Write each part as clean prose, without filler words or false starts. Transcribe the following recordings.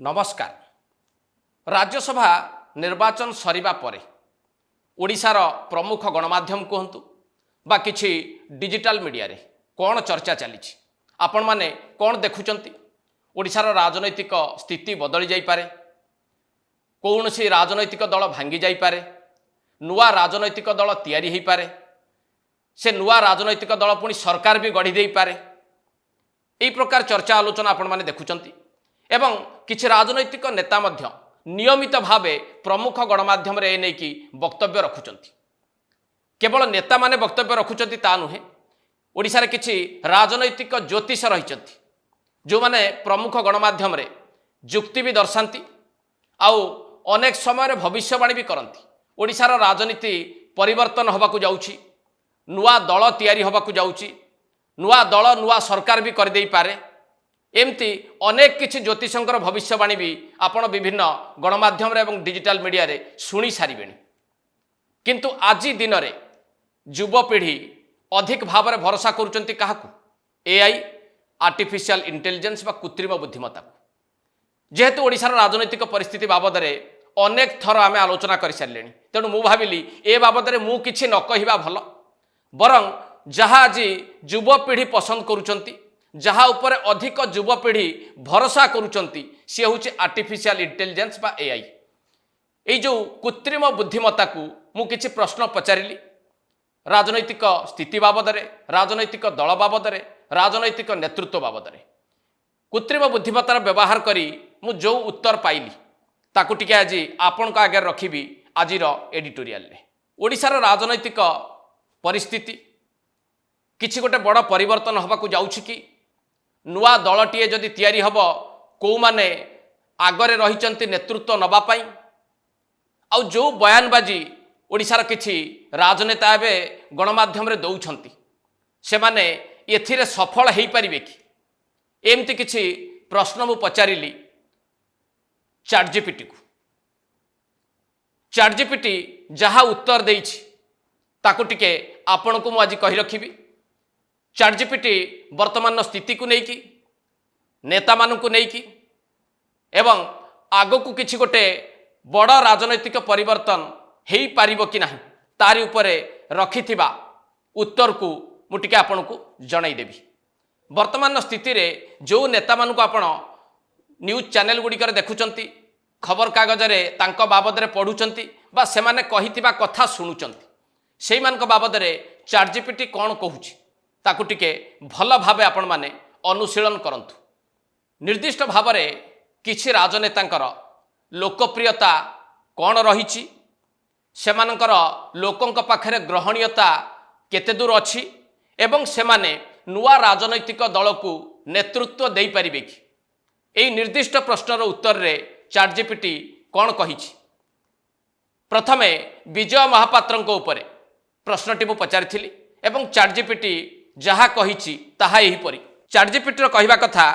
नमस्कार। राज्यसभा निर्वाचन सरिबा परे ओडिशार प्रमुख गणमाध्यम कहतु बा किछि डिजिटल मीडिया रे कौन चर्चा चली आपण माने कौन देखुचंती। ओडिशार राजनैतिक स्थिति बदली जाई पारे, कौन सी राजनैतिक दल भांगी जाई पारे, नुआ राजनैतिक दल तैयारी होई पारे, से नुआ राजनैतिक दल पुणी सरकार भी गढ़ी दे पारे। एई प्रकार चर्चा आलोचना आपण माने देखुचंती एवं किछि राजनैतिक नेता मध्य नियमित भावे प्रमुख गणमाध्यम रे नै कि वक्तव्य रखुचंती। केवल नेता माने वक्तव्य रखुचंती ता नुहे, ओडिशा रे किछि राजनैतिक ज्योतिष रहिचंती जो माने प्रमुख गणमाध्यम रे जुक्ति भी दर्शांती आउ अनेक समय रे भविष्यवाणी भी करंती। ओडिशार राजनीति परिवर्तन होबाकू जाउछि, नुआ दल तैयारी होबाकू जाउछि, नुआ दल नुआ सरकार भी कर देई पारे। एमती अनेक किछि ज्योतिषंकर भविष्यवाणी भी आपण विभिन्न गणमाध्यम एवं डिजिटल मीडिया रे शुणी सारिबेनी। किंतु आज दिन रे युवपीढ़ी अधिक भाव में भरोसा करुचंती काहाकू? एआई, आर्टिफिशियल इंटेलिजेंस बा कृत्रिम बुद्धिमत्ता। जेहेतु ओडिशार राजनैतिक परिस्थिति बाबद रे अनेक थर आमे आलोचना कर सारिलेनी, तेणु मु भाविली ए बाबद रे मु किछि न कहिबा भल, बरं जहा आज युवपीढ़ी पसंद करुचंती, जहा ऊपर अधिक युवपीढ़ी भरोसा करुचंती, सी हूँ आर्टिफिशियल इंटेलिजेंस बा एआई। ये जो कृत्रिम बुद्धिमत्ता को मु किछि प्रश्न पचारिली राजनैतिक स्थिति बाबद रे, राजनैतिक दल बाबद रे, राजनैतिक नेतृत्व बाबद रे। कृत्रिम बुद्धिमत्तार व्यवहार करी मु जो उत्तर पाइली ताकू टिके आज आपण आगे रखिबी आजिर एडिटोरियल रे। ओडिशार राजनैतिक परिस्थिति किछि गोटे बड़ परिवर्तन होबाकू जाउछि कि नुआ दलटीए जदि तैयारी हब, कौ माने आगरे रहिचंती नेतृत्व नबा पाई, आउ जो बयानबाजी ओडिशार किछि राजनेता एबे गणमाध्यम रे दौछंती, से माने एथिरे सफल हेई परिबे कि? एमती किछि प्रश्न मु पचारिली चैटजीपीटी को। चैटजीपीटी जहा उत्तर देइछि ताकू टिके आपण को मु आज कहि रखिबी। चैटजीपीटी वर्तमान स्थिति को लेकिन, नेता मानू को लेकिन एवं आगो को किछि गोटे बड़ राजनैतिक परिवर्तन हेई पारिबो कि नाही तारी उपरे रखिथिबा उत्तर को मुटिके आपण को जणाई देबी। वर्तमान स्थिति रे जो नेता मानू को आपण न्यूज चैनल गुड़िकर देखुचंती, खबर कागज रे तांको बाबद रे पढुचंती बा से माने कहिथिबा कथा सुनुचंती, सेई मानक बाबद रे चैटजीपीटी कोन कहूछि ताकू टिके भल भावे आपण माने अनुशीलन करंतु। निर्दिष्ट भाव रे किछि राजनेतांकर लोकप्रियता कोन रहिछि, सेमानकर लोकंक पाखरे ग्रहणीयता केते दूर अछि एवं सेमाने नुआ राजनैतिक दल को नेतृत्व दे पारिबे कि? एई निर्दिष्ट प्रश्नर उत्तर रे चैटजीपीटी कोन कहिछि। प्रथमे विजय महापात्रंक उपरे प्रश्नटी मु पचारिथिली एवं चैटजीपीटी जहा कहिछि ताहा एही परि। चैटजीपीटी कहवा कथा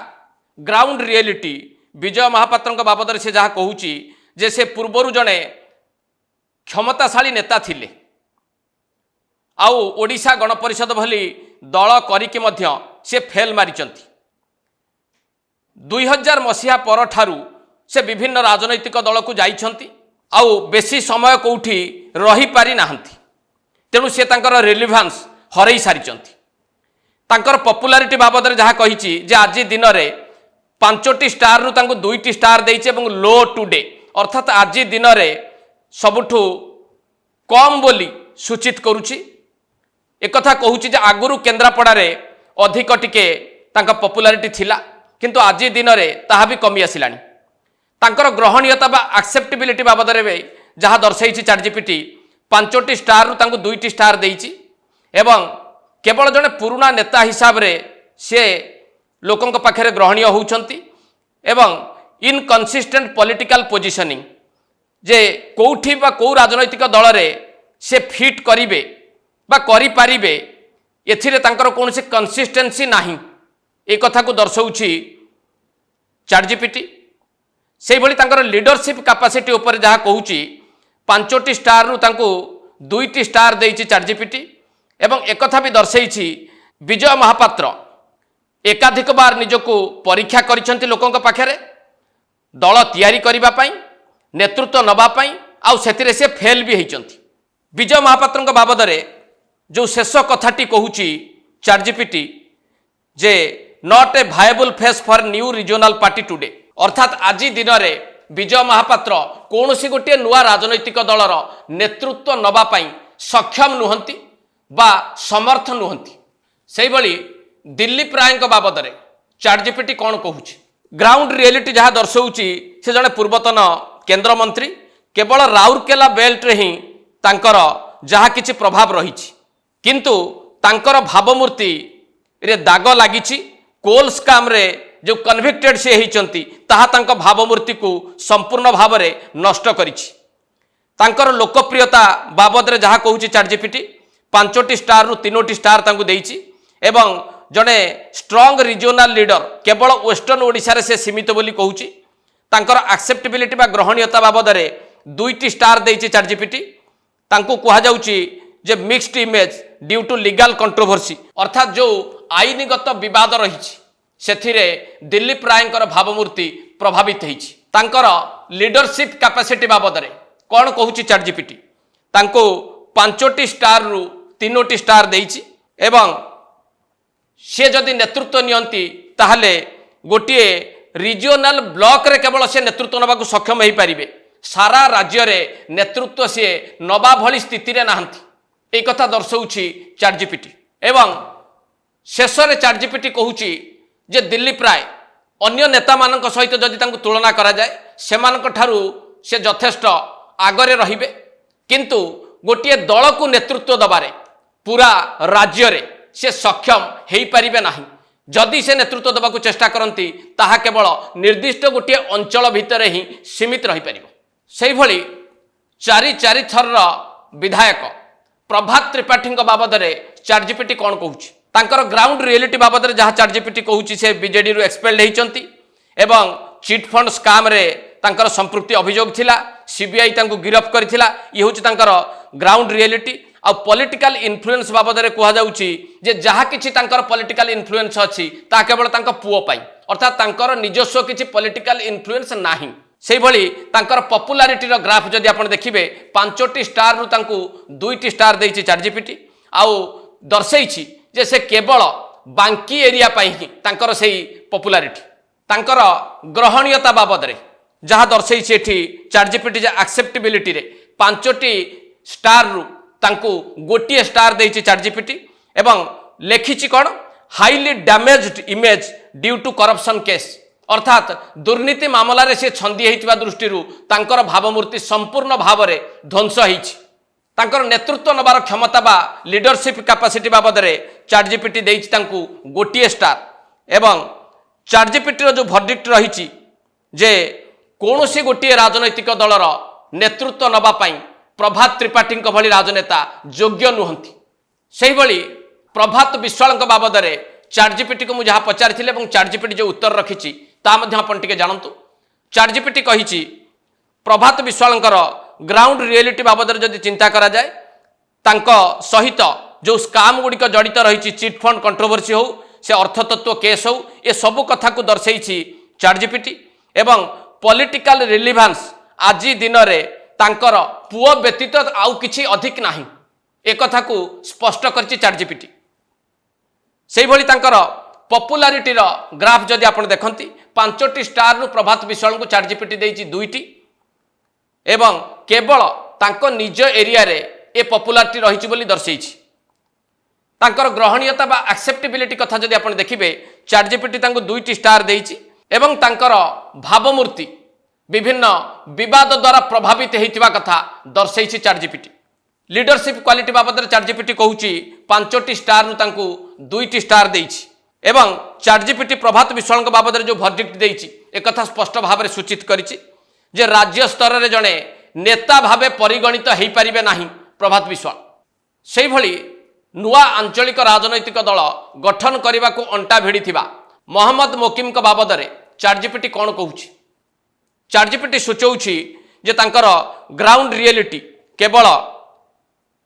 ग्राउंड रियलिटी विजय महापात्रंक बाबद से जहा कहूछि जे से पूर्वरु जणे क्षमताशाली नेता थिले, आउ ओडिशा गणपरिषद भली दल करिके मध्य से फेल मारिचंती। 2000 मसीहा पर ठारू से विभिन्न राजनैतिक दल को जाइछंती, आउ बेसी समय कोठी रही पारि नाहंती, तेणु से तांकर रिलेवेंस हरई सारिचंती। तांकर पॉपुलैरिटी बाबद जहाँ कही जे आज दिन में 5टी स्टार रु तांको 2टी स्टार देइछे एवं लो टुडे, अर्थात आज दिन में सबुठु कम बोली सूचित करुछि। एक कथा कहूछि जे आगुरु केन्द्रापड़ा रे अधिक टिके तांका पॉपुलैरिटी थिला, किंतु आज दिन में ताहा भी कमी आसिलानी। तांकर ग्रहणीयता बा एक्सेप्टेबिलिटी बाबद रे जहाँ दर्शाइछि चैटजीपीटी 5टी स्टार रु तांको 2टी स्टार देइछि एवं केवल जड़े पुराना नेता हिसाब रे से लोकंक पाखरे ग्रहणीय होउछंती एवं इनकन्सिस्टेंट पॉलिटिकल पोजिशनिंग जे कोठी बा को राजनैतिक दल रे से फिट करिवे बा करि पारिबे, एथिरे तांकर कोनोसी कंसिस्टेंसी नाही, ए कथा को दर्शाउछि चैटजीपीटी। सेहि भली तांकर लीडरशिप कैपेसिटी ऊपर जहाँ कहूछि 5टी स्टार रु तांको 2टी स्टार देइछि चैटजीपीटी एवं एक कथा भी दर्शाइछि विजय महापात्र एकाधिक बार निजको परीक्षा करिसेंती लोकंक पाखरे, दल तैयारी करिबा पई नेतृत्व नबा पई आउ सेतिरे से फेल भी होइचंती। विजय महापात्र बाबद जो शेष कथाटी कहूची ChatGPT जे not a viable face for new regional party today, अर्थात आज दिन में विजय महापात्र कौन सी गोटे नुआ राजनैतिक दलर नेतृत्व नबा पई सक्षम नुहंती बा समर्थ नुहंती। से भली दिलीप राय बाबद ChatGPT कौन कहूची, ग्राउंड रियलिटी जहाँ दर्शाऊँची से जड़े पूर्वतन केंद्र मंत्री, केवल राउरकेला बेल्ट रे ही तांकर जहाँ किछि प्रभाव रही, किंतु तांकर भावमूर्ति रे दाग लागिछि। कोल स्काम रे जो कन्विक्टेड से होइचंती ताहा तांकर भावमूर्ति को संपूर्ण भाव में नष्ट करिछि। तांकर लोकप्रियता बाबद रे जहाँ कहूची ChatGPT 5टी स्टार रु 3टी स्टार तांको देइछि एवं जड़े स्ट्रंग रिजनल लीडर केवल वेस्टर्न ओडिशा रे से सीमित बोली कहूची। तांकर एक्सेप्टेबिलिटी बा ग्रहणीयता बाबद रे 2टी स्टार देइछि ChatGPT। तांको कहा जाउची जे mixed image due to legal controversy, अर्थात जो आईनगत विवाद रही सेथिरे दिलीप राय भावमूर्ति प्रभावित होइछि। तांकर लीडरशिप कैपेसिटी बाबद रे कौन कहूची ChatGPT, तांको 5टी स्टार रु 3टी स्टार देइछि एवं से जदि नेतृत्व नियंती ताहले गोटे रिजनल ब्लॉक रे केवल से नेतृत्व नबाकू सक्षम हो पारिबे, सारा राज्य रे नेतृत्व से नबा भली स्थिति रे नाहंती। एक कथा दर्शाऊँची ChatGPT एवं शेष में ChatGPT कहूची जे दिलीप राय अन्य नेता मान सहित जदि तांको तुलना करा जाए सेमानक ठारू से यथेष्ट आगरे रहिबे, किंतु गोटे दल को नेतृत्व दबारे पूरा राज्य रे से सक्षम हो पारिबे नाही। जदि से नेतृत्व देवा चेष्टा करती ताहा केवल निर्दिष्ट गोटे अंचल भितर ही सीमित रही पारिबो। सेहि भली चारि थर विधायक प्रभात त्रिपाठी बाबद रे ChatGPT कौन कहूची, तांकर ग्राउंड रियलिटी बाबद रे जहाँ ChatGPT कहूची से बीजेडी रु एक्सपेल्ड होइचंती एवं चिट फंड स्काम रे तांकर संपृक्ति अभियोग थिला, सीबीआई तांको गिरफ्त करथिला। ये होची तांकर ग्राउंड रियलिटी। आ पॉलिटिकल इन्फ्लुएंस बाबद रे कहा जाउची जे जहाँ किछि तांकर पॉलिटिकल इन्फ्लुएंस अछि ता केवल तांकर पुओ पाई, अर्थात तांकर निजस्व किछि पॉलिटिकल इन्फ्लुएंस नाही। से भली तांकर पॉपुलारिटी रो ग्राफ जदि आपण देखिबे 5टी स्टार रु तांको 2टी स्टार देइछि ChatGPT आउ दर्शैछि जे से केवल बांकी एरिया पाई ही तांकर सेही पॉपुलारिटी। तांकर ग्रहणीयता बाबद रे जहाँ दर्शैछि एठी ChatGPT जे एक्सेप्टेबिलिटी रे 5टी स्टार रु तांको गोटिए स्टार देइछि ChatGPT एवं लेखिछि कोन highly damaged image due to corruption case, अर्थात दुर्नीति मामला रे से छंदी हेतिबा दृष्टि तांकर भावमूर्ति संपूर्ण भाव में ध्वंस होइछि। तांकर नेतृत्व नबार क्षमता बा लीडरशिप कैपेसिटी बाबद रे ChatGPT देइछि तांको गोटिए स्टार एवं ChatGPT रो जो वर्डिक्ट रहिछि जे कोनोसी गोटिए राजनैतिक दलर नेतृत्व नबा पई प्रभात त्रिपाठी भली राजनेता योग्य नुहंती। सेहि भली प्रभात विश्वाल बाबद रे ChatGPT को मुझे पचारि और ChatGPT जो उत्तर रखी आपण टिके जानतु। ChatGPT कही प्रभात विश्वाल ग्राउंड रियलिटी बाबद जदि चिंता करा जाए तांको सहित जो स्काम गुड़िक जड़ित रही चिट फंड कंट्रोवर्सी हो से अर्थतत्व केस हो ये सबू कथा को दर्शई ChatGPT एवं पॉलिटिकल रिलीवांस आज दिन में तांकर पुओ व्यतीत आउ किछि अधिक नाही एक कथा को स्पष्ट करछि ChatGPT। सेहि भली तांकर पॉपुलारिटी रो ग्राफ जदि आपण देखंती 5टी स्टार रु प्रभात विश्वाल को ChatGPT देइछि 2टी एवं केवल तांको निज एरिया रे ए पॉपुलारिटी रहिछि बोली दर्शैछि। तांकर ग्रहणीयता बा एक्सेप्टेबिलिटी कथा जदि आपण देखिबे ChatGPT तांको 2टी स्टार देइछि एवं तांकर भावमूर्ति विभिन्न विवाद द्वारा प्रभावित होइतिबा कथा दर्शैछि ChatGPT। लीडरशिप क्वालिटी बाबद ChatGPT कहूछि 5टी स्टार रु तांको 2टी स्टार देइछि एवं ChatGPT प्रभात विश्वाल बाबद जो वर्डिक्ट देइछि एक कथा स्पष्ट भाव में सूचित करिछि जे राज्य स्तर रे जणे नेता भावे परिगणित हो पारिबे नाही प्रभात विश्वाल। सेहि भली नुआ आंचलिक राजनैतिक दल गठन करने को अंटा भिड़ी मोहम्मद मोकिम बाबद रे ChatGPT कौन कहूछि। ChatGPT सूचौछि जे तांकर ग्राउंड रियलिटी केवल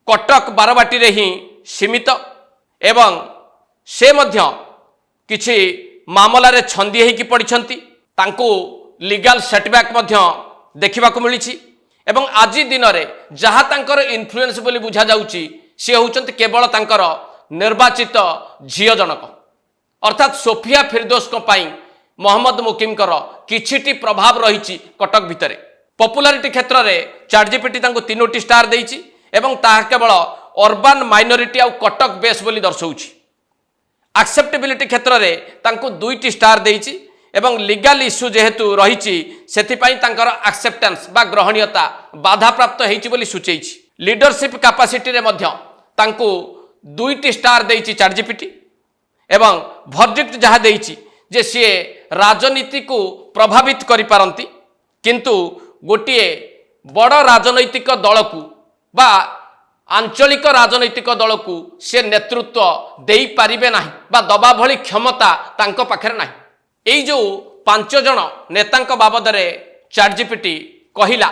कटक बारबाटी रे ही सीमित एवं से मध्य किछि मामला रे छंदी हेकि पड़िछंती तांको लीगल सेटबैक देखा मिली एवं आज दिन में जहाँ तांकर इन्फ्लुएंस बोली बुझा जाउची सी होउचंती केवल तांकर निर्वाचित झील जनक अर्थात सोफिया फिरदोस मोहम्मद मुकिम किछिटी प्रभाव रही कटक भितर पॉपुलारिटी क्षेत्र में चैटजीपीटी तीनोटी स्टार देइछि एवं ताहा केवल अर्बन माइनॉरिटी आउ कटक बेस बोली दर्शाउछि एक्सेप्टेबिलिटी क्षेत्र में तांको दुईटी स्टार देइछि एवं लीगल इश्यू जेहेतु रही एक्सेप्टेंस बा ग्रहणीयता बाधा प्राप्त होइछि बोली सूचैछि लीडरशिप कैपेसिटी रे मध्य तांको दुईटी स्टार देइछि चैटजीपीटी एवं वर्डिक्ट जहाँ देइछि जे सी राजनीति को प्रभावित करि पारंती किंतु गोटिए बड़ राजनैतिक दल को बा आंचलिक राजनैतिक दल को से नेतृत्व देई पारिबे नाही बा दबा भली क्षमता तांको पाखरे नाही एई जो 5 जण नेतांक बाबद रे चैटजीपीटी कहिला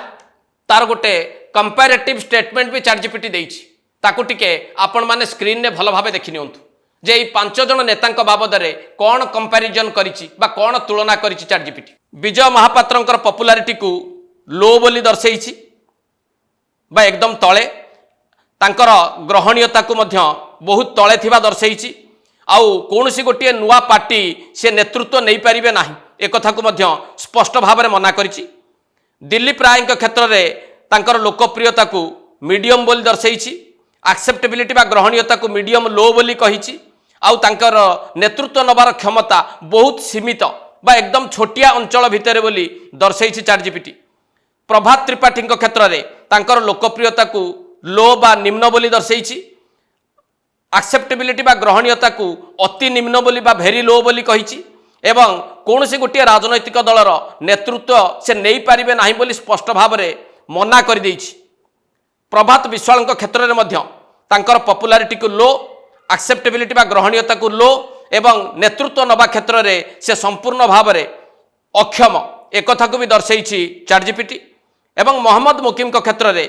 तार गोटे कंपैरेटिव स्टेटमेंट भी चैटजीपीटी देइछि ताकू टिके आपण माने स्क्रीन ने भल भाबे देखि नियंतु जे 5 जण नेतांक बाबद रे कोन कंपैरिजन करिछि बा कोन तुलना करिछि चैटजीपीटी विजय महापात्रंकर पॉपुलारिटी को लो बोली दर्शेइछि बा एकदम तले तांकर ग्रहणीयता को मध्य बहुत तले थिबा दर्शेइछि आउ कोनसी गोटिए नुआ पार्टी से नेतृत्व नहीं पारिबे नाही एक कथा को मध्य स्पष्ट भाव में मना करिछि दिलीप रायଙ୍କ क्षेत्र में तांकर लोकप्रियता को मीडियम बोली दर्शेइछि एक्सेप्टेबिलिटी बा ग्रहणीयता को मीडियम लो बोली कहिछि आउ तांकर नेतृत्व नबार क्षमता बहुत सीमित बा एकदम छोटिया अंचल भितर बोली दर्शेइछि चैटजीपीटी प्रभात त्रिपाठी क्षेत्र में तांकर लोकप्रियता को लो बा निम्न बोली दर्शेइछि एक्सेप्टेबिलिटी बा ग्रहणीयता को अति निम्न बोली बा भेरी लो बोली कहिछि एवं कौनसी गोटे राजनैतिक दलर नेतृत्व से नहीं पारिबे नाही बोली स्पष्ट भाव में मना कर देइछि प्रभात विश्वाल क्षेत्र में मध्य तांकर पॉपुलारिटी को लो एक्सेप्टेबिलिटी बा ग्रहणीयता को लो एवं नेतृत्व नबा क्षेत्र में से संपूर्ण भाव में अक्षम एक कथा को भी दर्शेइछि चैटजीपीटी एवं मोहम्मद मुकिम क्षेत्र में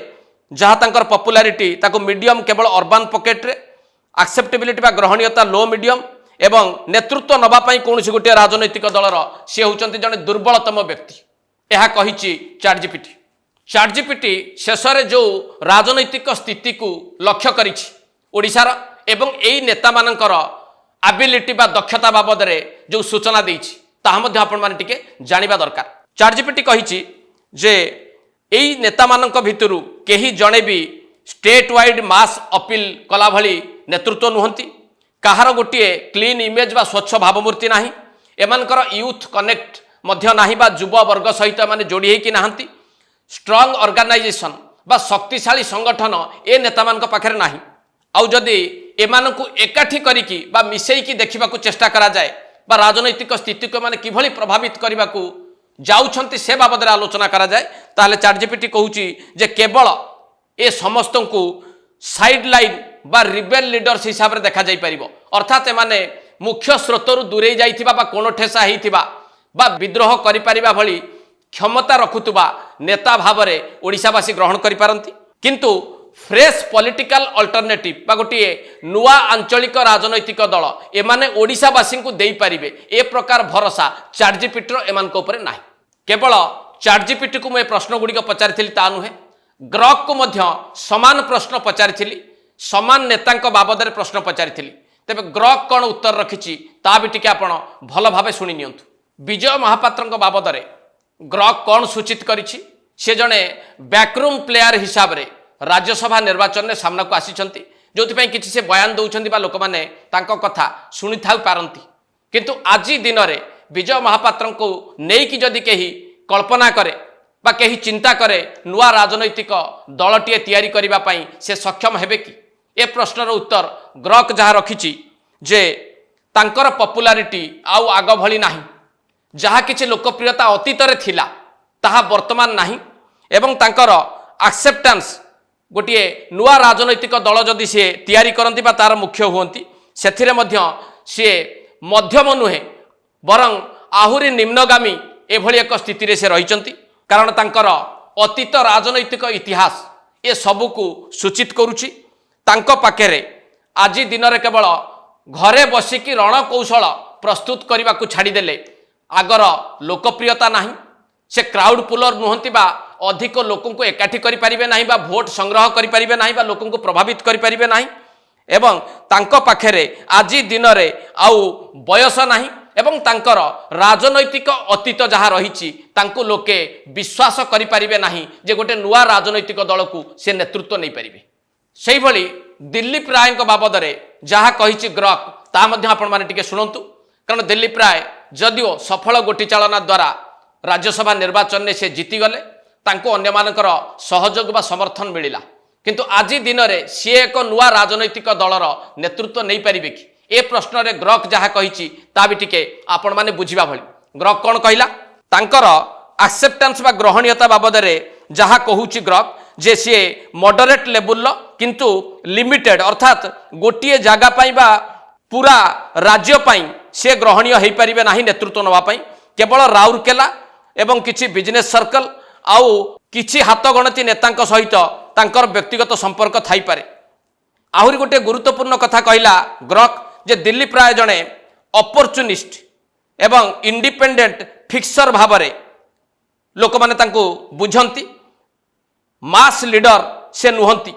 जहाँ तांकर पॉपुलारिटी ताको मीडियम केवल अर्बन पॉकेट रे एक्सेप्टेबिलिटी बा ग्रहणीयता लो मीडियम एवं नेतृत्व नबा पई कोनसी गोटे राजनैतिक दलर सी होउचंती जने दुर्बलतम व्यक्ति यह कहिछि चैटजीपीटी चैटजीपीटी शेष में जो राजनैतिक स्थिति को लक्ष्य करिछि ओडिशार एवं एई नेता मानकर एबिलिटी बा दक्षता बाबद रे जो सूचना देइछि ताहा मध्ये आपण माने टिके जानिबा दरकार चैटजीपीटी कहिछि जे एई नेता मानक भितरु केही जणे भी स्टेट वाइड मास अपील कला भली नेतृत्व नुहंती कहार गोटे क्लीन इमेज बा स्वच्छ भावमूर्ति नाही एमानकर यूथ कनेक्ट मध्य नाही बा युवा वर्ग सहित माने जोड़ी हेकि नाहंती स्ट्रॉन्ग ऑर्गेनाइजेशन बा शक्तिशाली संगठन ए नेता मानक पाखरे नाही आउ जदि एमानकु एकाठी करिकी बा मिसेइकी देखिबाकू चेष्टा करा जाए बा राजनैतिक स्थिति को माने किभली प्रभावित करबाकू जाउछंती से बाबद आलोचना करा जाए ताहले चैटजीपीटी कहूची जे केवल ए समस्त को साइड लाइन बा रिबेल लीडर्स हिसाब से देखा जाई परिबो अर्थात एमाने मुख्य स्रोतरु दूरे जाइथिबा बा कोनो ठेसा हेइथिबा बा विद्रोह करि परिबा भली क्षमता रखुतबा नेता भाव में ओडिशावासी ग्रहण करि पारंती किंतु फ्रेश पॉलिटिकल अल्टरनेटिव बा गोटे नुआ आंचलिक राजनैतिक दल एमाने ओडिशावासी को देई पारिबे ए प्रकार भरोसा चैटजीपीटी एमानक ऊपर नाही केवल चैटजीपीटी को मैं प्रश्न गुड़िक पचारि ता नुहे ग्रॉक को मध्य समान प्रश्न पचारि समान नेतांक बाबद प्रश्न पचारि तेबे ग्रॉक कौन उत्तर रखिछि ता भी टिके आपण भल भावे सुनि नियंतु विजय महापात्रंक बाबद ग्रॉक कौन सूचित करिछि से जने बैकरूम प्लेयर हिसाब रे राज्यसभा निर्वाचन में सामना को आसीचंती जोथि किछि से बयान दउछंती बा लोक माने तांको कथा सुनि थाउ पारंती किंतु आज दिन रे विजय महापात्रन को नेई कि जदि केही कल्पना करे बा केही चिंता करे नुआ राजनैतिक दलटीए तैयारी करिबा पई से सक्षम हेबे कि ए प्रश्नर उत्तर ग्रॉक जहाँ रखिछि जे तांकर पॉपुलारिटी आउ आग भली नाही जहाँ किछि लोकप्रियता अतीत रे थिला ताहा वर्तमान नाही एवं तांकर एक्सेप्टेंस गोटे नुआ राजनैतिक दल जदि सी तैयारी करती तार मुख्य हुंती से मध्यम नुहे बरं आहुरी निम्नगामी एभली एक स्थिति रे से रहिचंती कारण तांकर अतीत राजनैतिक इतिहास ए सबू को सूचित करुछि तांको पाखेरे आज दिन में केवल घरे बसिकी रणकौशल प्रस्तुत करने को छाड़देले आगर लोकप्रियता नाही से क्राउड पुलर नुहति बा अधिक लोक एकाठी करें ना बा भोट संग्रह करें ना बा लोक प्रभावित करें ना एवं तांको पाखेरे आज दिन में आउ बयस नाही एवं तांकर राजनैतिक अतीत जहाँ रही लोके विश्वास करें ना जे गोटे नुआ राजनैतिक दल को से नेतृत्व नहीं पारे से भली दिलीप राय बाबद में जहाँ कही ग्रक ता आपण मैंने शुणु कारण दिलीप राय जदिओ सफल गोटी चालना द्वारा राज्यसभा निर्वाचन में से जीतीगले अन्यमानकर सहयोग बा समर्थन मिला किंतु आज दिन में सी एक नुआ राजनैतिक दलर नेतृत्व नहीं पारे कि ए प्रश्न रे ग्रक जहाँ कही ता भी टिके आपण माने बुझिबा भली ग्रक कौन कहला तांकर एक्सेप्टेंस बा ग्रहणीयता बाबद में जहाँ कहूची ग्रक जे सी मॉडरेट लेवल किंतु लिमिटेड अर्थात गोटे जगह बा पूरा राज्य से ग्रहणीय हो पारे ना नेतृत्व नापी केवल राउरकेला एवं किछि बिजनेस सर्कल आउ किछि हाथ गणती नेता सहित तांकर व्यक्तिगत संपर्क थाई पारे आहुरी गोटे गुरुत्वपूर्ण कथा कहला ग्रक जे दिलीप राय जड़े अपॉर्चुनिस्ट एवं इंडिपेंडेंट फिक्सर भाव में लोक माने तांको बुझंती मास लीडर से नुहंती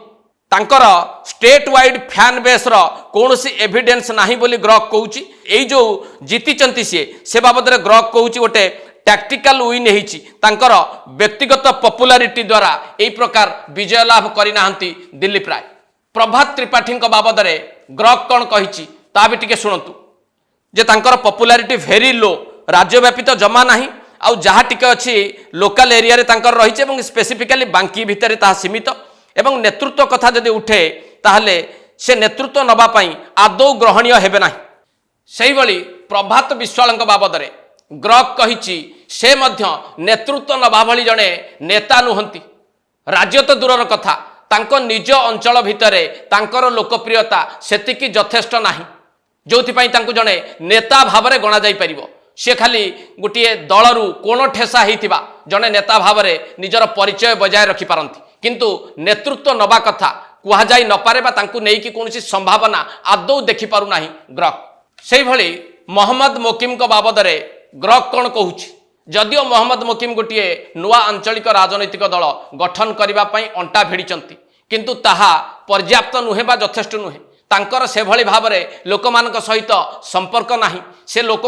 तांकर स्टेट वाइड फैन बेस रो कौनसी एविडेंस नाही बोली ग्रक कहूची एई जो जीतिचंती से बाबद रे ग्रक कहूची गोटे टैक्टिकल विन होईची तांकर व्यक्तिगत पॉपुलैरिटी द्वारा एई प्रकार विजय लाभ करिना दिलीप राय प्रभात त्रिपाठी बाबद में ग्रक कौन कही ता भी टिके शुणु जे तांकर पॉपुलैरिटी भेरी लो राज्यव्यापी तो जमा नाही आउ जहाँ टिके अच्छी लोकल एरिया रे तांकर रही एवं स्पेसिफिकाली बांकी भितर ताहा सीमित एवं नेतृत्व कथा जदि उठे ताहले से नेतृत्व नबा पई आदौ ग्रहणीय हेबे नाही सेही भली प्रभात विश्वाल बाबद में ग्रक कही से मध्य नेतृत्व नबा भली जड़े नेता नुहंती राज्य तो दूरर कथा तांको निज अंचल भितरे तांकर लोकप्रियता सेतिकी यथेष्ट नाही जोथिपाई तांको जड़े नेता भाव में गणा जाई परिबो से खाली गोटे दलरू कोण ठेसा होइथिबा जड़े नेता भाव में निजर परिचय बजाय रखि पारंती किंतु नेतृत्व नबा कथा कुहा जाई न पारे बा तांको नेकी कोनोसी संभावना आदौ देखि पारु नाही ग्रक सेही भली मोहम्मद मोकिम को बाबद रे ग्रक कौन कहूची जदिओ मोहम्मद मोकिम गोटे नुआ आंचलिक राजनैतिक दल गठन करने अंटा भिड़िचंती किंतु ताहा पर्याप्त नुहे बा यथेष्ट नुहे तांकर से भली भाव में लोक मान सहित संपर्क नाही से लोक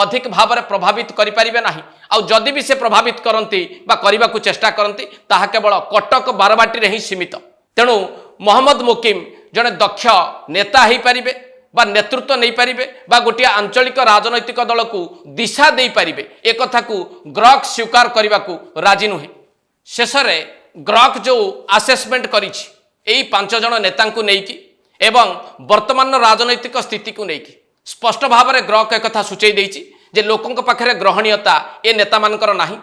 अधिक भाव में प्रभावित करें ना आउ जदि भी से प्रभावित करती बा करने को चेष्टा करती ताहा केवल कटक बारबाटी ही सीमित तेणु मोहम्मद मोकिम जड़े दक्ष नेता हो पारे बा नेतृत्व नहीं पारे बा गोटे आंचलिक राजनैतिक दल को दिशा दे पारे एक कथा को ग्रक स्वीकार करने को राजी नुहे शेष ग्रक जो आसेसमेंट करी 5 जन नेता को लेकिन एवं वर्तमान राजनैतिक स्थिति को लेकिन स्पष्ट भाव में ग्रक एक कथा सूचई देछि जे लोकंक पाखरे ग्रहणीयता ए नेता मानकर नाही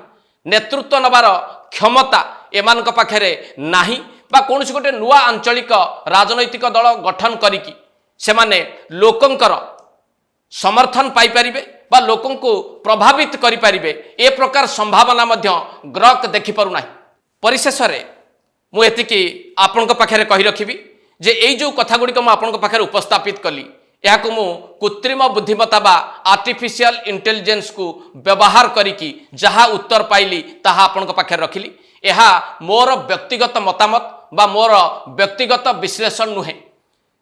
नेतृत्व नबार क्षमता एमानक पाखरे नाही बा कोनसी गोटे नुआ आंचलिक राजनैतिक दल गठन करिकी सेमाने लोकंकर समर्थन पाई परिबे बा लोकं को प्रभावित करि परिबे ए प्रकार संभावना मध्य ग्रक देखि पारु नाही परिशेष रे मु एतिकी आपनक पाखरे कहि रखिबी जे एई जो कथा गुडी को मु आपनक पाखरे उपस्थापित कली या को मु कृत्रिम बुद्धिमत्ता बा आर्टिफिशियल इंटेलिजेंस को व्यवहार करिकी जहा उत्तर पाइली ताहा आपनक पाखरे रखिली एहा मोर व्यक्तिगत मतामत बा मोर व्यक्तिगत विश्लेषण नुहे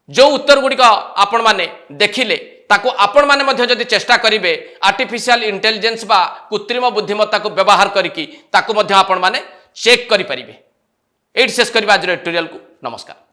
जो उत्तर गुड़िक आपण माने देखिले ताको आपण माने मध्य जदि चेष्टा करिवे आर्टिफिशियल इंटेलिजेंस बा कृत्रिम बुद्धिमत्ता को व्यवहार करिकी ताको मध्य आपण माने चेक करि परिबे एड शेष करिबा आज एडिटोरियल को नमस्कार।